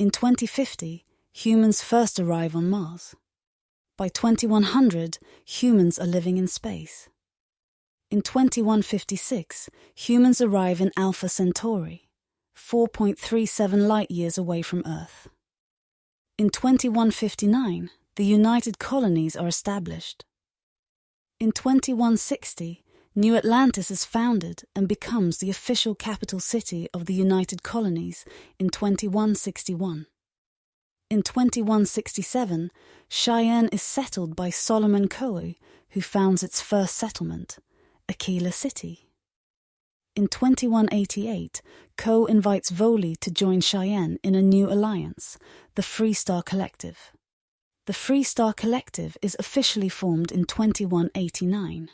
In 2050, humans first arrive on Mars. By 2100, humans are living in space. In 2156, humans arrive in Alpha Centauri, 4.37 light-years away from Earth. In 2159, the United Colonies are established. In 2160, New Atlantis is founded and becomes the official capital city of the United Colonies in 2161. In 2167, Cheyenne is settled by Solomon Coe, who founds its first settlement, Aquila City. In 2188, Coe invites Voli to join Cheyenne in a new alliance, the Free Star Collective. The Free Star Collective is officially formed in 2189.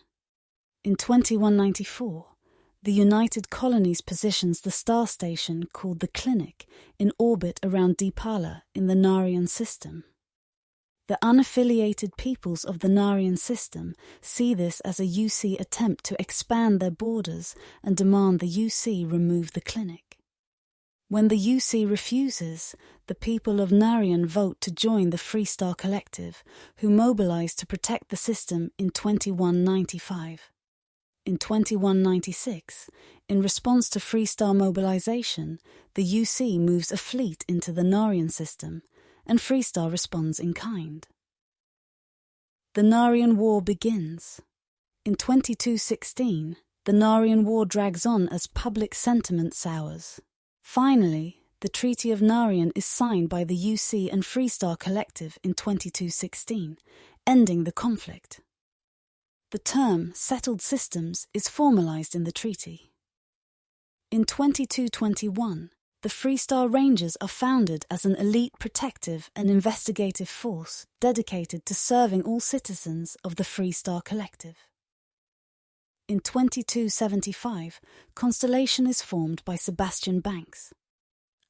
In 2194, the United Colonies positions the star station called the Clinic in orbit around Deepala in the Narian system. The unaffiliated peoples of the Narian system see this as a UC attempt to expand their borders and demand the UC remove the clinic. When the UC refuses, the people of Narian vote to join the Free Star Collective, who mobilize to protect the system in 2195. In 2196, in response to Free Star mobilization, the UC moves a fleet into the Narian system, and Free Star responds in kind. The Narian War begins. In 2216, the Narian War drags on as public sentiment sours. Finally, the Treaty of Narian is signed by the UC and Free Star Collective in 2216, ending the conflict. The term settled systems is formalized in the treaty. In 2221, the Free Star Rangers are founded as an elite protective and investigative force dedicated to serving all citizens of the Free Star Collective. In 2275, Constellation is formed by Sebastian Banks.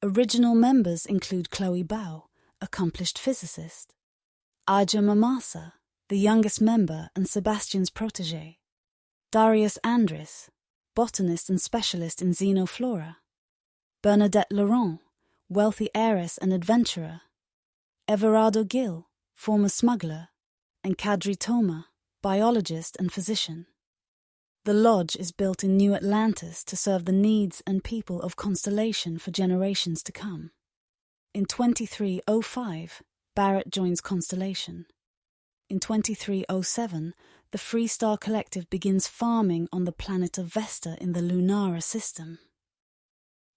Original members include Chloe Bao, accomplished physicist, Aja Mamasa, the youngest member and Sebastian's protégé, Darius Andris, botanist and specialist in xenoflora, Bernadette Laurent, wealthy heiress and adventurer, Everardo Gil, former smuggler, and Kadri Toma, biologist and physician. The lodge is built in New Atlantis to serve the needs and people of Constellation for generations to come. In 2305, Barrett joins Constellation. In 2307, the Free Star Collective begins farming on the planet of Vesta in the Lunara system.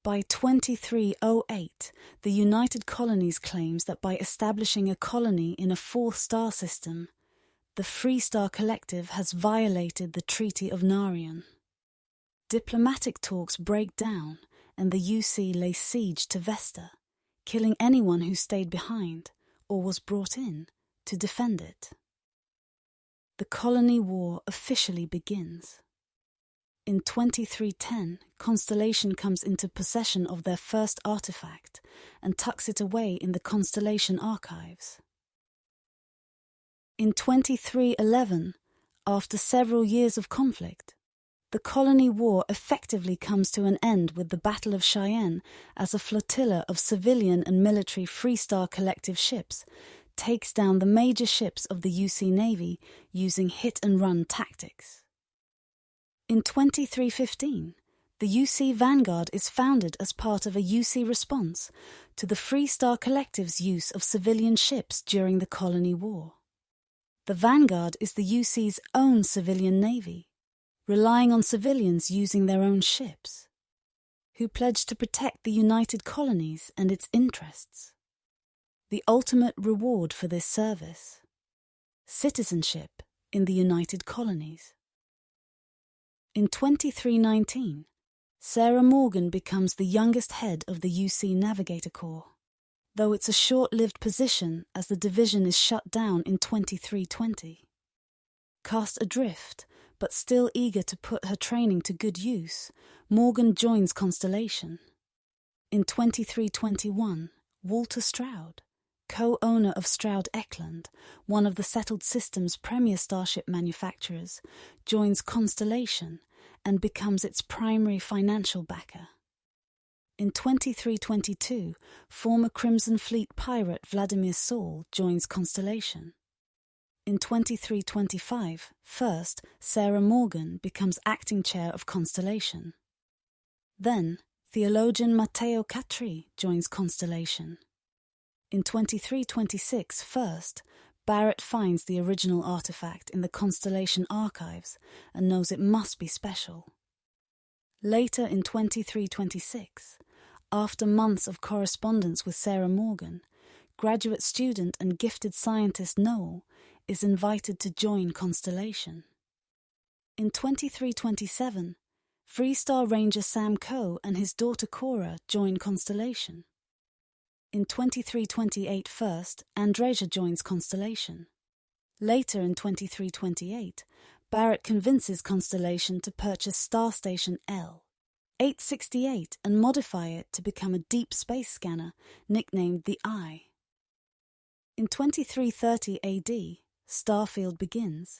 By 2308, the United Colonies claims that by establishing a colony in a fourth star system, the Free Star Collective has violated the Treaty of Narian. Diplomatic talks break down and the UC lay siege to Vesta, killing anyone who stayed behind or was brought in to defend it. The colony war officially begins. In 2310, Constellation comes into possession of their first artifact and tucks it away in the Constellation archives. In 2311, after several years of conflict, the colony war effectively comes to an end with the Battle of Cheyenne as a flotilla of civilian and military Free Star Collective ships takes down the major ships of the UC Navy using hit-and-run tactics. In 2315, the UC Vanguard is founded as part of a UC response to the Free Star Collective's use of civilian ships during the colony war. The Vanguard is the UC's own civilian navy, relying on civilians using their own ships, who pledged to protect the United Colonies and its interests. The ultimate reward for this service: citizenship in the United Colonies. In 2319, Sarah Morgan becomes the youngest head of the UC Navigator Corps, though it's a short-lived position as the division is shut down in 2320. Cast adrift, but still eager to put her training to good use, Morgan joins Constellation. In 2321, Walter Stroud, co-owner of Stroud Eklund, one of the settled system's premier starship manufacturers, joins Constellation and becomes its primary financial backer. In 2322, former Crimson Fleet pirate Vladimir Saul joins Constellation. In 2325, first, Sarah Morgan becomes acting chair of Constellation. Then, theologian Matteo Catri joins Constellation. In 2326, first, Barrett finds the original artifact in the Constellation archives and knows it must be special. Later in 2326, after months of correspondence with Sarah Morgan, graduate student and gifted scientist Noel is invited to join Constellation. In 2327, Freestar Ranger Sam Coe and his daughter Cora join Constellation. In 2328 first, Andreja joins Constellation. Later in 2328, Barrett convinces Constellation to purchase Star Station L 868 and modify it to become a deep space scanner nicknamed the Eye. In 2330 AD, Starfield begins.